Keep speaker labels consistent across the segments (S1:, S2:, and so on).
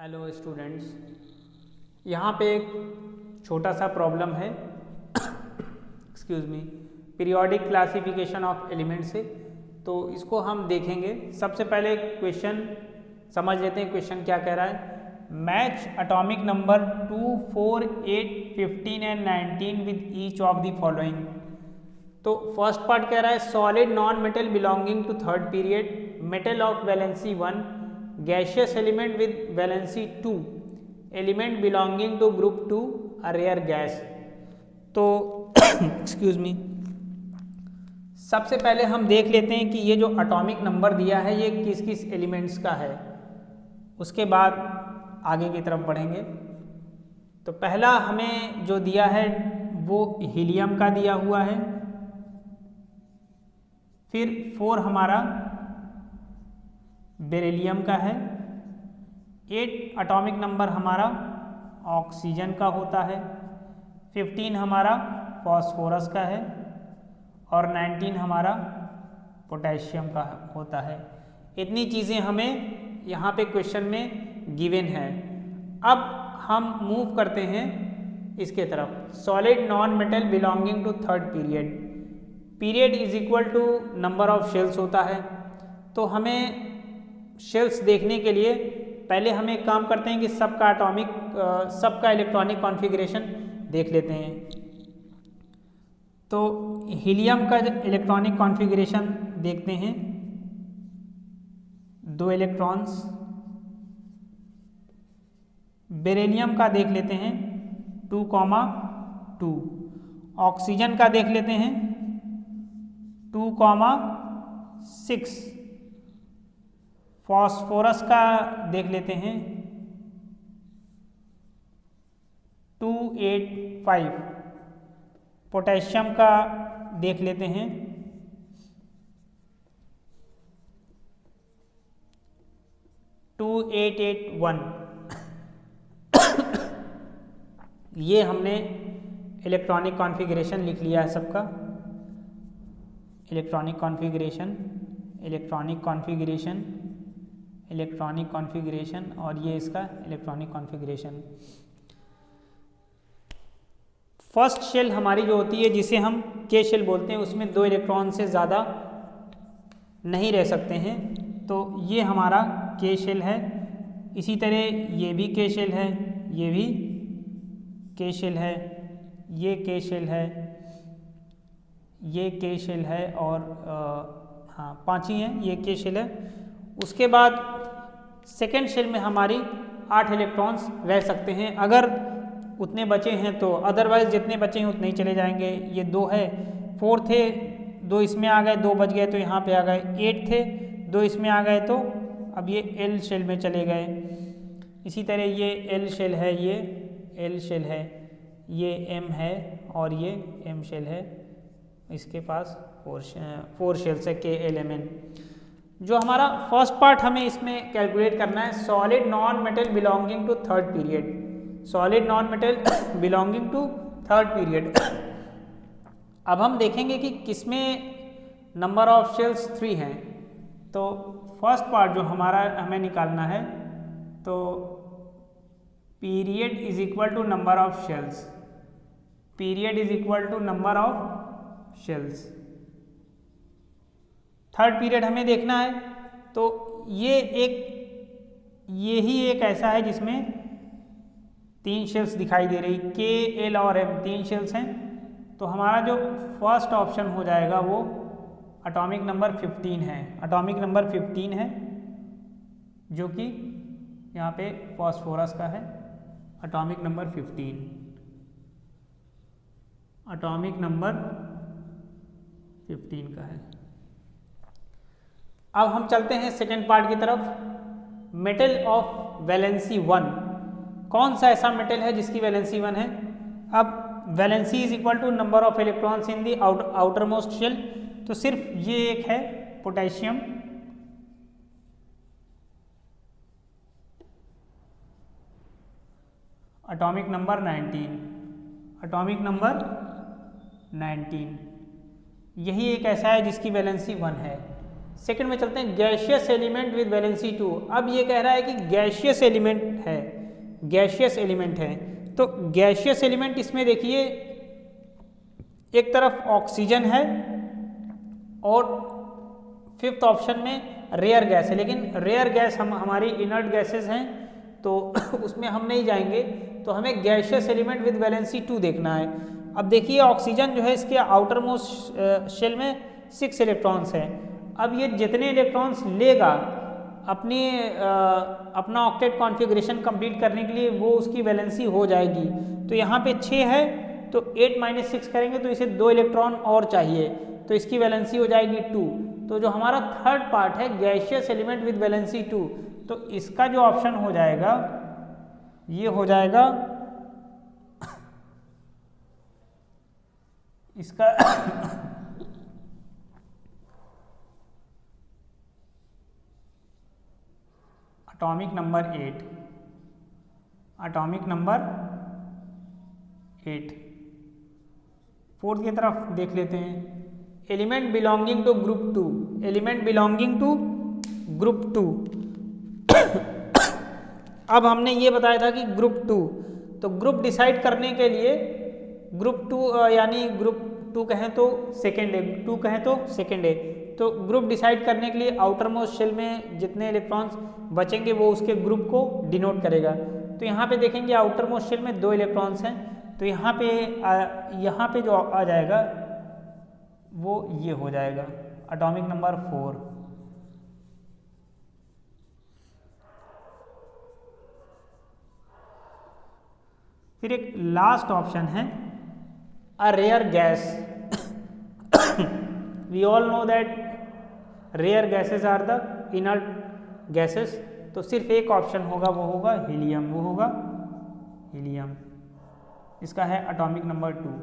S1: Hello students, यहाँ पे एक छोटा सा प्रॉब्लम है excuse me periodic classification of elements से। तो इसको हम देखेंगे। सबसे पहले क्वेश्चन समझ लेते हैं। क्वेश्चन क्या कह रहा है? Match atomic number 2, 4, 8, 15 and 19 with each of the following. तो फर्स्ट पार्ट कह रहा है solid non metal belonging to third period, metal of valency 1, gaseous element with valency 2, element belonging to group 2, a rare gas। तो excuse me, सबसे पहले हम देख लेते हैं कि ये जो एटॉमिक नंबर दिया है ये किस किस एलिमेंट्स का है, उसके बाद आगे की तरफ बढ़ेंगे। तो पहला हमें जो दिया है वो हीलियम का दिया हुआ है, फिर 4 हमारा बेरिलियम का है, 8 एटॉमिक नंबर हमारा ऑक्सीजन का होता है, 15 हमारा फॉस्फोरस का है और 19 हमारा पोटेशियम का होता है। इतनी चीज़ें हमें यहाँ पे क्वेश्चन में गिवन है। अब हम मूव करते हैं इसके तरफ। Solid non metal belonging to third period, period is equal to number of shells होता है। तो हमें शेल्स देखने के लिए पहले हम एक काम करते हैं कि सबका इलेक्ट्रॉनिक कॉन्फ़िगरेशन देख लेते हैं। तो हीलियम का इलेक्ट्रॉनिक कॉन्फ़िगरेशन देखते हैं, 2 इलेक्ट्रॉन्स। बेरिलियम का देख लेते हैं 2,2। ऑक्सीजन का देख लेते हैं 2,6। फॉस्फोरस का देख लेते हैं 2,8,5। पोटेशियम का देख लेते हैं 2,8,8,1। ये हमने इलेक्ट्रॉनिक कॉन्फ़िगरेशन लिख लिया है सबका। इलेक्ट्रॉनिक कॉन्फ़िगरेशन और ये इसका इलेक्ट्रॉनिक कॉन्फ़िगरेशन। फर्स्ट शेल हमारी जो होती है जिसे हम के शेल बोलते हैं, उसमें 2 इलेक्ट्रॉन से ज़्यादा नहीं रह सकते हैं। तो ये हमारा के शेल है। इसी तरह ये भी के शेल है, ये भी के शेल है, ये के शेल है, ये के शेल है और हाँ 5 ही हैं, ये के शेल है। उसके बाद सेकेंड शेल में हमारी 8 इलेक्ट्रॉन्स रह सकते हैं अगर उतने बचे हैं तो, अदरवाइज जितने बचे हैं उतने ही चले जाएंगे। ये 2 है, 4 थे, 2 इसमें आ गए, 2 बच गए तो यहाँ पे आ गए। 8 थे, 2 इसमें आ गए तो अब ये एल शेल में चले गए। इसी तरह ये एल शेल है, ये एल शेल है, ये एम है और ये एम शेल है। इसके पास 4 शेल्स है, के एल एम एन। जो हमारा फर्स्ट पार्ट हमें इसमें कैलकुलेट करना है, solid non metal belonging to third period. Solid non metal belonging to third period. अब हम देखेंगे कि किसमें नंबर ऑफ शेल्स 3 हैं। तो फर्स्ट पार्ट जो हमारा हमें निकालना है, तो period is equal to number of shells, period is equal to number of shells. Third period हमें देखना है। तो ये ही एक ऐसा है जिसमें 3 शेल्स दिखाई दे रही, के एल और एम 3 शेल्स हैं। तो हमारा जो फर्स्ट ऑप्शन हो जाएगा वो एटॉमिक नंबर 15 है। एटॉमिक नंबर 15 है जो कि यहाँ पे फॉस्फोरस का है। एटॉमिक नंबर 15, एटॉमिक नंबर 15 का है। अब हम चलते हैं सेकेंड पार्ट की तरफ। मेटल ऑफ वैलेंसी 1, कौन सा ऐसा मेटल है जिसकी वैलेंसी 1 है? अब valency is equal to number of electrons in the outermost shell. तो सिर्फ ये एक है potassium. Atomic number 19, atomic number 19, यही एक ऐसा है जिसकी वैलेंसी 1 है। सेकंड में चलते हैं गैशियस एलिमेंट विद वैलेंसी 2। अब ये कह रहा है कि गैशियस एलिमेंट है, गैशियस एलिमेंट है। तो गैशियस एलिमेंट इसमें देखिए एक तरफ ऑक्सीजन है और फिफ्थ ऑप्शन में रेयर गैस है, लेकिन रेयर गैस हमारी इनर्ट गैसेस हैं तो उसमें हम नहीं जाएंगे। तो हमें गैशियस एलिमेंट विद वैलेंसी 2 देखना है। अब देखिए ऑक्सीजन जो है इसके आउटर मोस्ट शेल में 6 इलेक्ट्रॉन्स हैं। अब ये जितने इलेक्ट्रॉन्स लेगा अपना ऑक्टेट कॉन्फ़िगरेशन कंप्लीट करने के लिए वो उसकी वैलेंसी हो जाएगी। तो यहाँ पे 6 है तो 8 - 6 करेंगे तो इसे 2 इलेक्ट्रॉन और चाहिए, तो इसकी वैलेंसी हो जाएगी 2। तो जो हमारा थर्ड पार्ट है गैशियस एलिमेंट विद वैलेंसी 2, तो इसका जो ऑप्शन हो जाएगा ये हो जाएगा इसका atomic number 8, atomic number 8। Fourth की तरफ देख लेते हैं, element belonging to group 2, element belonging to group 2। अब हमने ये बताया था कि ग्रुप 2, तो ग्रुप डिसाइड करने के लिए ग्रुप 2 यानी ग्रुप 2 कहें तो सेकेंड है, 2 कहें तो सेकेंड है। तो ग्रुप डिसाइड करने के लिए आउटर मोस्ट शेल में जितने इलेक्ट्रॉन्स बचेंगे वो उसके ग्रुप को डिनोट करेगा। तो यहाँ पे देखेंगे आउटर मोस्ट शेल में 2 इलेक्ट्रॉन्स हैं, तो यहाँ पे जो आ जाएगा वो ये हो जाएगा एटॉमिक नंबर 4। फिर एक लास्ट ऑप्शन है a rare gas. We all know that rare gases are the inert gases. तो सिर्फ एक ऑप्शन होगा, वो होगा हीलियम, वो होगा हीलियम। इसका है एटॉमिक नंबर 2,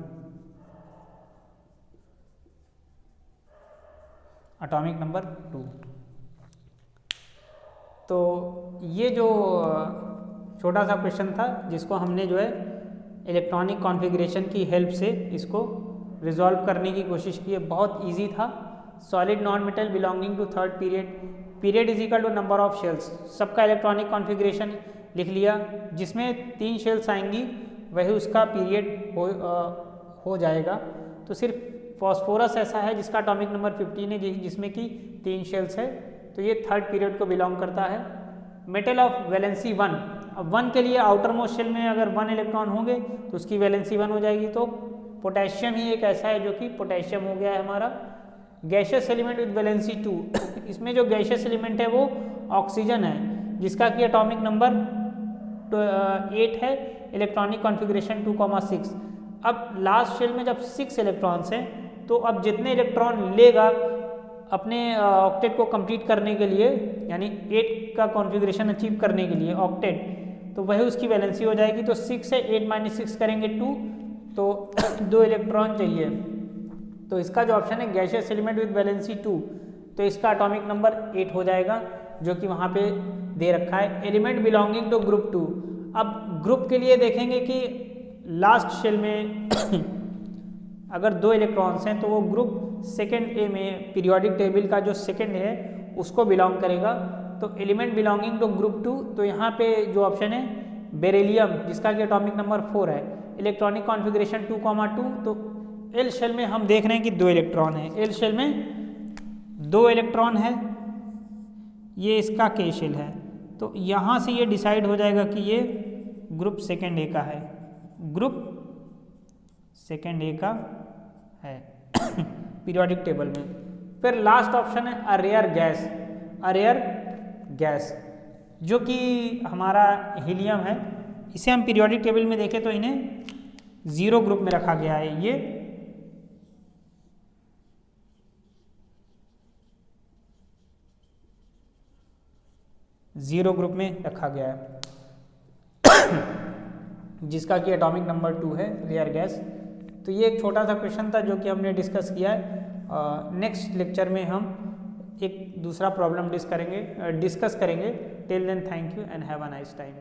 S1: एटॉमिक नंबर 2। तो ये जो छोटा सा क्वेश्चन था जिसको हमने जो है इलेक्ट्रॉनिक कॉन्फ़िगरेशन की हेल्प से इसको रिजॉल्व करने की कोशिश की है। बहुत इजी था। Solid non metal belonging to third period, period is equal to number of shells. सबका इलेक्ट्रॉनिक कॉन्फ़िगरेशन लिख लिया, जिसमें 3 शेल्स आएंगी वही उसका पीरियड हो जाएगा। तो सिर्फ फॉस्फोरस ऐसा है जिसका एटॉमिक नंबर 15 है, जिसमें कि 3 शेल्स है, तो ये थर्ड पीरियड को बिलोंग करता है। मेटल ऑफ वैलेंसी 1, अब 1 के लिए आउटर मोस्ट शेल में अगर 1 इलेक्ट्रॉन होंगे तो उसकी वैलेंसी 1 हो जाएगी। तो पोटेशियम ही एक ऐसा है जो कि पोटेशियम हो गया है हमारा। गैशियस एलिमेंट विद वैलेंसी 2, इसमें जो गैशियस एलिमेंट है वो ऑक्सीजन है, जिसका कि एटॉमिक नंबर 8 है, इलेक्ट्रॉनिक कॉन्फ़िगरेशन 2,6। अब लास्ट शेल में जब 6 इलेक्ट्रॉन्स हैं तो अब जितने इलेक्ट्रॉन लेगा अपने ऑक्टेट को कंप्लीट करने के लिए, यानी 8 का कॉन्फ़िगरेशन अचीव करने के लिए ऑक्टेट, तो वही उसकी वैलेंसी हो जाएगी। तो 6 से 8 - 6 करेंगे 2, तो 2 इलेक्ट्रॉन चाहिए। तो इसका जो ऑप्शन है गैशियस एलिमेंट विद वैलेंसी 2, तो इसका एटॉमिक नंबर 8 हो जाएगा, जो कि वहाँ पे दे रखा है। एलिमेंट बिलोंगिंग टू ग्रुप 2, अब ग्रुप के लिए देखेंगे कि लास्ट शेल में अगर 2 इलेक्ट्रॉन्स हैं तो वो ग्रुप सेकेंड ए में पीरियोडिक टेबल का जो सेकेंड है उसको बिलोंग करेगा। तो एलिमेंट बिलोंगिंग टू ग्रुप 2, तो यहाँ पे जो ऑप्शन है बेरिलियम, जिसका कि एटॉमिक नंबर 4 है, इलेक्ट्रॉनिक कॉन्फ़िगरेशन 2,2। तो एल शेल में हम देख रहे हैं कि 2 इलेक्ट्रॉन है, एल शेल में 2 इलेक्ट्रॉन है, ये इसका के शेल है। तो यहाँ से ये डिसाइड हो जाएगा कि ये ग्रुप सेकेंड ए का है, ग्रुप सेकेंड ए का है पीरियोडिक टेबल में। फिर लास्ट ऑप्शन है a rare gas, a rare gas, जो कि हमारा हीलियम है। इसे हम पीरियोडिक टेबल में देखें तो इन्हें 0 ग्रुप में रखा गया है, ये जीरो ग्रुप में रखा गया है, जिसका कि एटॉमिक नंबर 2 है, रेयर गैस। तो ये एक छोटा सा क्वेश्चन था जो कि हमने डिस्कस किया है। नेक्स्ट लेक्चर में हम एक दूसरा प्रॉब्लम डिस्कस करेंगे। Till then thank you and have a nice time.